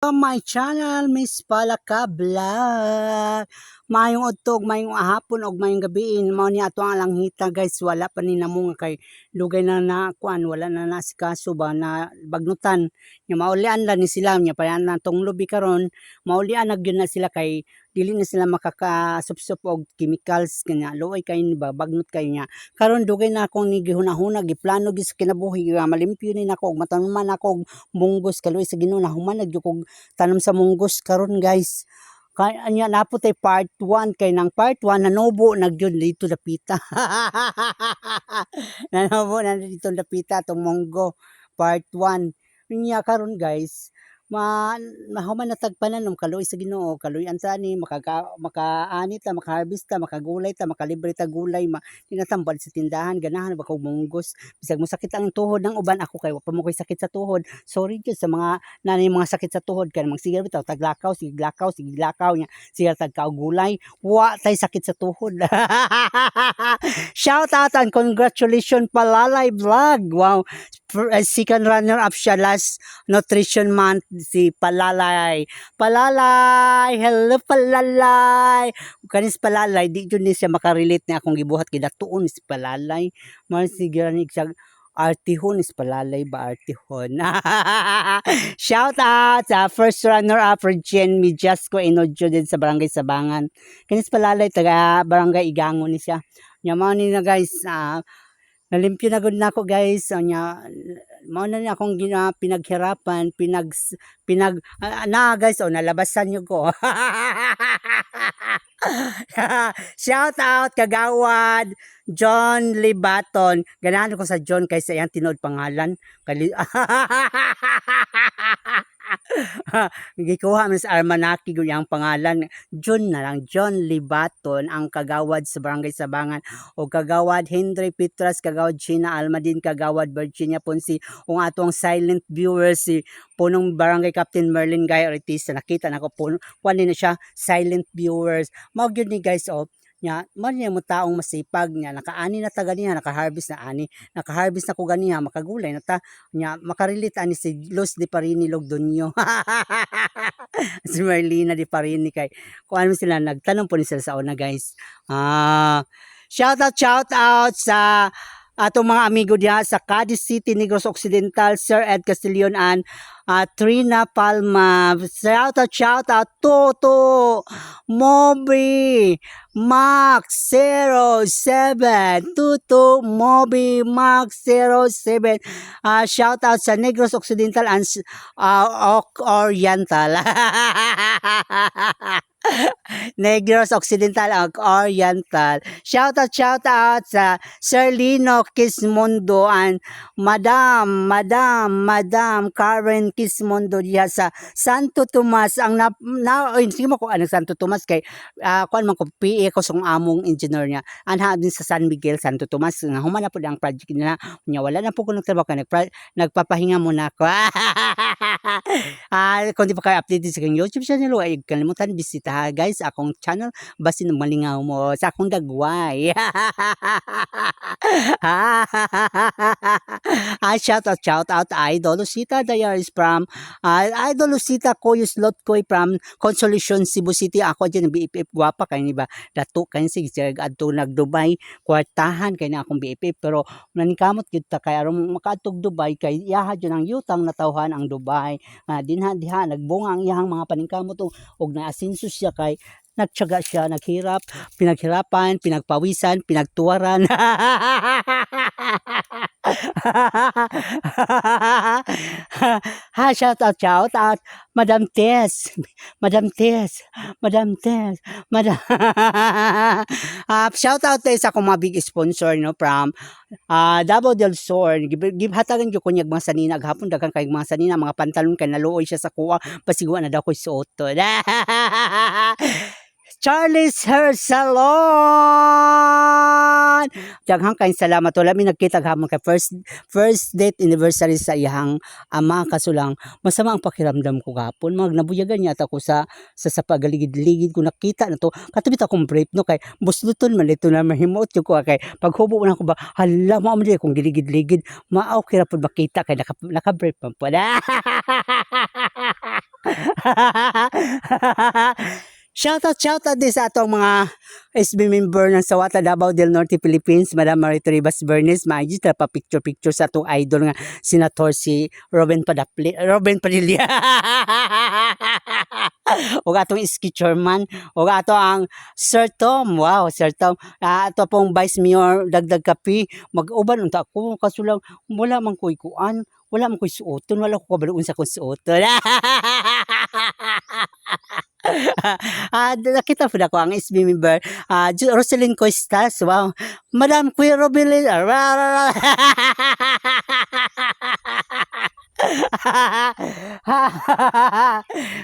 My channel, Miss Palaka Vlog. Mayong udtog, mayong hapon og mayong gabi. Mao ni ato ang langhita guys, wala pa ni namo nga kay lugay na kuan, wala na nasikaso ba na bagnutan. Nya maulian la ni sila nya pa na tong lubi karon, maulian na gyud na sila kay dili na sila makakasupsup og chemicals kanya luoy kay ni ba bagnot kay nya. Karon dugay na akong ni gihuna-huna giplano gis kinabuhi malimpyo ni nako og matanuman ako og munggos kaluoy sa Ginoo na humanag gyud kog tanom sa munggos karon guys. Kay anya napot ay part 1 kay nang part 1 nanobo nagyud dito dapita. Nanobo na dito dapita tong munggo part 1. Nya karon guys, mahuman na tagpanan kaluoy sa Ginoo, kaluoy ani makaani ta, makaharvest ta, makagulay ta, makalibre ta gulay, tinatambal sa tindahan ganahan ba kog munggos. Bisag mo sakit ang tuhod ng uban ako kay wa pa mo koy sakit sa tuhod. Sorry gyud sa mga nanay mga sakit sa tuhod kay magsigal bitaw taglakaw, sige lakaw nya. Siya tagkaw gulay, wa tay sakit sa tuhod. Shout out and congratulations Palalay Vlog. Wow. Second runner up siya last nutrition month si Palalay. Palalay, hello Palalay. Kanis Palalay di jud ni siya makarelate ni akong gibuhat kay datuon si Palalay. Man siguro ni siya artihon is Palalay ba artihon. Shout out sa first runner up for Jen Mijasco Inojo din sa Barangay Sabangan. Kanis Palalay taga Barangay Igangon ni siya. Nya mao ni na guys, nalimpyo na gud nako guys. Nya mao na ni akong pinaghirapan, na guys nalabasan niyo ko. Shout out Kagawad John Libaton. Ganahan ko sa John kay sa iyang tinuod pangalan. Gikuha man sa Armanaki gud ang pangalan. John na lang, John Libaton ang kagawad sa Barangay Sabangan o kagawad Henry Petras, kagawad China Almadin, kagawad Virginia Ponsi, ung atong silent viewers si punong Barangay Captain Merlin Guy Ortiz. Nakita nako puno kuan na siya silent viewers. Mao gyud ni guys nya man niya mo taong masipag nya nakaani na ta ganiha, nakaharvest na ko ganiha, makagulay na ta nya makarelate ani si Luz de Parini Logdonyo. Si Marlina de Parini kay kuan sila nagtanong po ni sila sa una guys. Shout out sa atong mga amigo diha sa Cadiz City, Negros Occidental, Sir Ed Castillon and Trina Palma. Shout out Toto Moby Max 07 Tuto Moby Max 07. Shout out sa Negros Occidental and Oriental. Negros Occidental ag Oriental. Shout out sa Sir Lino Kismondo and Madam Karen Kismondo diha sa Santo Tomas. Ang sige mo ko Santo Tomas kay kuan man ko PA ko sung among engineer niya. Anha din sa San Miguel Santo Tomas nga human na pud ang project nila. Nya wala na po ko nagtrabaho kay nagpapahinga muna ko. Kung di pa kayo updated sa aking YouTube channel, ay kalimutan bisita guys akong channel basin malingaw mo sa akong dagway. Shout out Idol Lucita Diaries from Idol Lucita Koyus Lotkoy from Consolation Cebu City. Ako dyan BFF gwapa kay ni ba dato kay sig adto nag Dubai kwartahan kay na akong BFF pero nanikamot gyud ta kay aron makaadtog Dubai kay iyaha jud ang yutang natawhan ang Dubai. Diha nagbunga ang iyang mga paningkamot og naasinso siya kay nagtiyaga siya, naghirap, pinaghirapan, pinagpawisan, pinagtuwaran. Shout out Madam Tess. Shout out tayo sa akong mga big sponsor no from Davao del Sur. Gibhatagan jud ko nyag mga sanina gahapon daghang kay mga sanina mga pantalon kay naluoy siya sa kuha pasigwa na daw ko'y suoton. Charlie's Hair Salon. Daghang kay salamat wala mi nagkita gahapon kay first date anniversary sa iyang ama kasulang masama ang pakiramdam ko gahapon nagnabuyagan niya ako sa pagaligid-ligid ko nakita na to katubit akong brief no kay busluton man dito na mahimot ko kay paghubo na ko ba hala mo man kung giligid-ligid maaw kira pud makita kay naka brief pa. Shoutout din sa atong mga SB member ng Sawata Davao del Norte, Philippines, Madam Marito Ribas Bernes, maayos na pa picture sa atong idol nga senator si Robin Padilla. O atong iski chairman, o ato ang Sir Tom, wow, Sir Tom, ato pong Vice Mayor Dagdag Kapi, mag-uban unta ako, kaso lang, wala man ko'y kuan, wala man ko'y suoton, wala ko kabaloon sa kong suoton. Nakita po na ko ang SB member, Roselyn Coistas, wow, Madam Queer Robilin,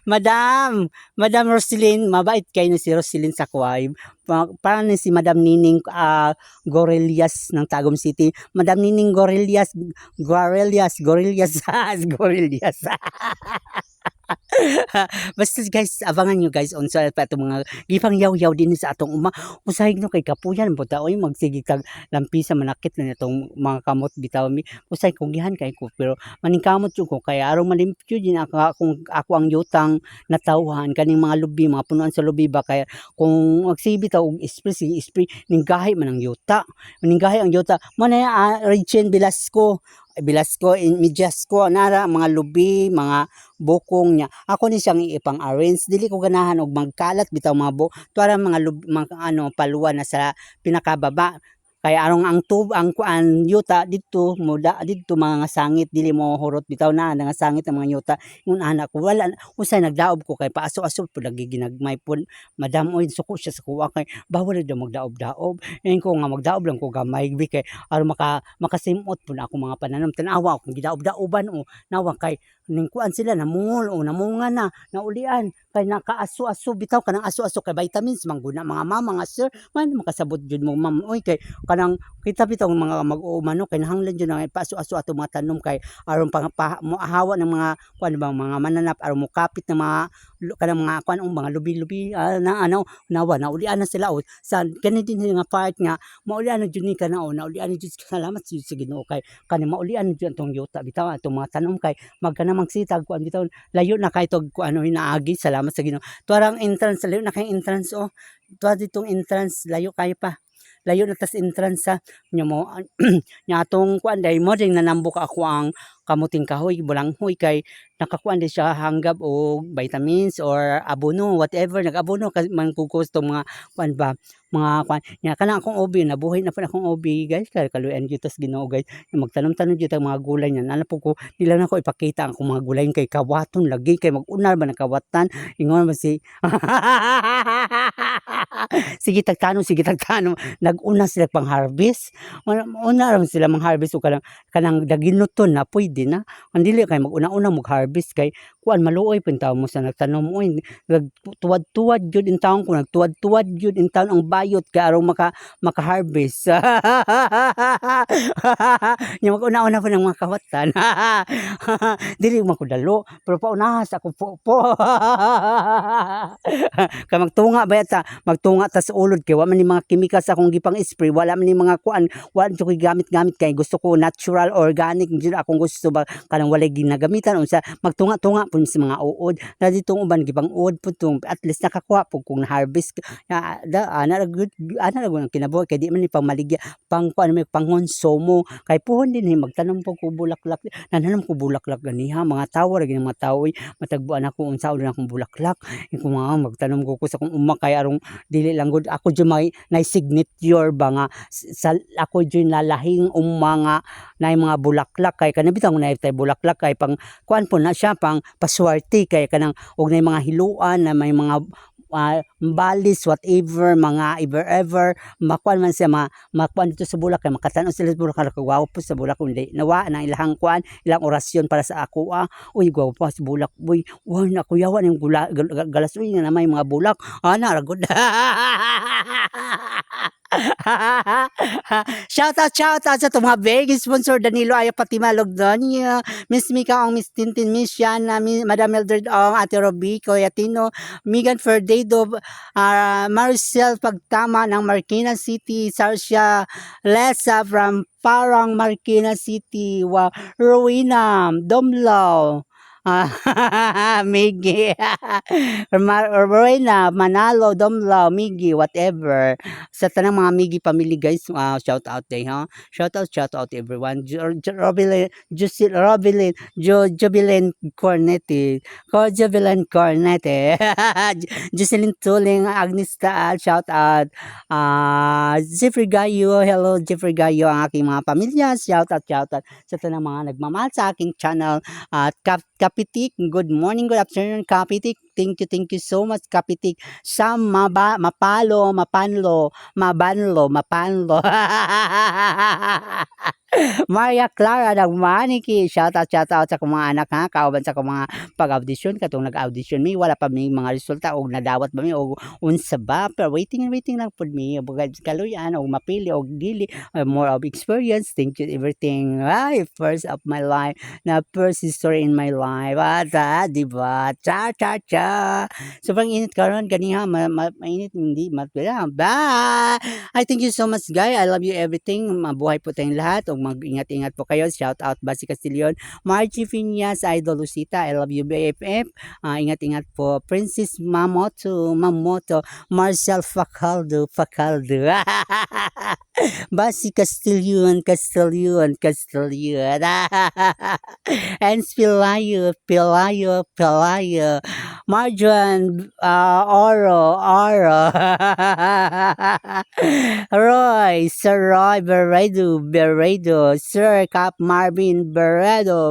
Madam Roselyn, mabait kayo na si Roselyn sa Kuway. Parang si Madam Nining Gorelias ng Tagum City. Madam Nining Gorelias. Gorelias. Basta guys, abangan nyo guys on sa itong mga gipang yaw-yaw din sa atong usahig no kay kapuyan buta oy magsige kag lampisa manakit na itong mga kamot bitaw mi usay kong gihan kay ko pero maningkamot jud ko kay aron malimpyo din ako ang yutang natawhan kaning mga lubi mga punuan sa lubi ba kay kung magsibi ta og spray ning gahi man ang yuta mo na Regine Velasco in Midyasco nara mga lubi mga bukong niya ako ni siyang ipang-arrange dili ko ganahan og magkalat bitaw mga tuara mga paluwa na sa pinakababa kaya arong ang kuan yuta dito muda dito mga sangit dili mo hurot bitaw na nga sangit ang mga yuta ngun anak ko wala usay nagdaob ko kay paaso-aso pud lagi ginagmay pud madam oy suko siya sa kuwa kay bawal daw magdaob-daob ko nga magdaob lang ko gamay kay aron makasimot pud ako mga pananom tanawa akong gidaob-daoban o nawa kay ning kuan sila namungol o namunga na naulian kay nakaaso-aso bitaw kanang aso-aso kay vitamins mangguna mga mama nga sir man makasabot jud mo ma'am oy kay kanang kita bitaw mga mag-uumano kay nahanglan jud nga paso-aso ato mga tanom kay aron hawa ng mga kuan ba mga mananap aron mo kapit ng mga kanang mga kuan mga lubi-lubi na nawa naulian na sila o sa kani din nga part nga maulian na jud ni kana o naulian jud salamat jud sa Ginoo kay kani maulian jud tong yuta bitaw atong mga tanom kay magkana magsitag kuan bitaw layo na kay tog kuan hinaagi salamat sa Ginoo tuarang entrance layo na kay entrance tuwa ditong entrance layo kay pa layo na tas entrance sa nya mo nya atong kuan day mo ding nanambok ako ang kamuting kahoy bulanghoy kay nakakuan din siya hanggab o vitamins or abono whatever nag-abono kasi man gusto mga kuan ba mga kuan nya kana akong obi nabuhay na pa akong obi guys kay kaluyan gyud tas Ginoo guys magtanom-tanom gyud ang mga gulay nya nana po ko nila na ko ipakita ang mga gulay kay kawaton lagi kay mag-unar ba nakawatan ingon man si sige tagtanong nag-una sila pang harvest una ram sila mang harvest o kanang daginuton na pwede na andili kay mag-una-una mag-harvest kay kuan maluoy pun tawo mo sa nagtanom oy nagtuwad-tuwad gyud in taon ko nagtuwad-tuwad gyud in taon ang bayot kay aron maka-harvest nya mag-una-una pa ng mga kawatan dili man ko dalo pero paunahas ako po kay magtunga ta sa ulod kay wa man ni mga chemical sa akong gipang spray wala man ni mga kuan wala ko gamit kay gusto ko natural organic jud akong gusto ba kanang walay ginagamitan unsa magtunga-tunga pud sa mga uod na ditong uban gipang uod pud tong at least nakakuha pud kung harvest ana good ang kinabuhi kay di man ni pamaligya pang kuan may pangonsumo kay puhon din magtanom po ko bulaklak nananom ko bulaklak ganiha mga tawo ra gini mga tawo matagbuan ako unsa ulit akong bulaklak kung mga magtanom ko sa kung kay arong dili lang gud ako jud may signature ba nga ako jud lalahing mga mga bulaklak kay kanang bitang na tay bulaklak kay pang kuan po na siya pang paswerte kay kanang og nay mga hiluan na may mga balis whatever mga ever makuan man siya makuan dito sa bulak kay makatan-aw sila sa bulak kagwapo po sa bulak kundi nawa na ilang kuan ilang orasyon para sa ako uy gwapo pa sa bulak boy wow na kuyawan yung galas uy nga na may mga bulak ana ragod shout out sa itong mga big sponsor Danilo Ayo Fatima Logdonia Miss Mika ang Miss Tintin Miss Shana Madam Mildred ang Ate Robico Yatino Megan Ferdedo Maricel Pagtama ng Marikina City Sarsia Lesa from Parang Marikina City Rowena Domlaw Miggy. Rowena, Manalo, Domlaw, Miggy, whatever. Sa tanang mga Miggy family guys, shout out day, ha? Shout out everyone. Robilin, Jubilin Cornette. Jubilin Cornette. Jocelyn Tuling, Agnes Taal, shout out. Jeffrey Gayo, hello Jeffrey Gayo, ang aking mga pamilya. Shout out sa tanang mga nagmamahal sa aking channel. At Kapitik, good morning, good afternoon, Kapitik. Thank you so much, Kapitik. Sam Mapanlo. Maria Clara Nagmaniki. Shout out sa kong mga anak ha. Kauban sa kong mga pag-audition. Katong nag-audition mi. Wala pa may mga resulta. O nadawat ba mi. O unsa ba. Pero waiting lang po mi. Bugad kaluyan. O mapili. O dili. More of experience. Thank you everything. Ay, first of my life. Na first history in my life. Diba? Cha. Sobrang init karon ganiha. Mainit. Hindi. Bye! I thank you so much, guys. I love you everything. Mabuhay po tayong lahat. O mag-ingat-ingat po kayo. Shout out Basi Castillon. Margie Finas, Idol Lucita. I love you, BFF. Ingat-ingat po. Princess Mamoto. Marcel Facaldo. Basi Castillon. And Pelayo. Marjan, Oro. Roy, Sir Roy Beredo, Sir Cap Marvin Beredo,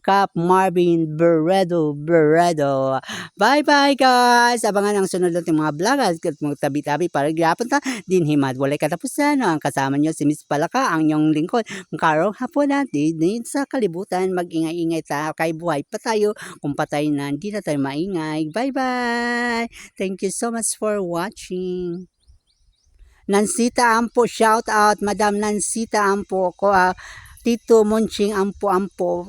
Cap Marvin Beredo. Bye guys! Abangan ang sunod nating mga vlog at mga tabi-tabi para gapon ta din himad. Walay katapusan. Ang kasama nyo si Miss Palaka, ang inyong lingkod. Karong hapon natin din sa kalibutan. Mag-ingay-ingay ta kay buhay pa tayo. Kung patay na, hindi na tayo maingay. Bye! Thank you so much for watching. Nansita Ampo, shout out Madam Nansita Ampo ko, Tito Monching Ampo.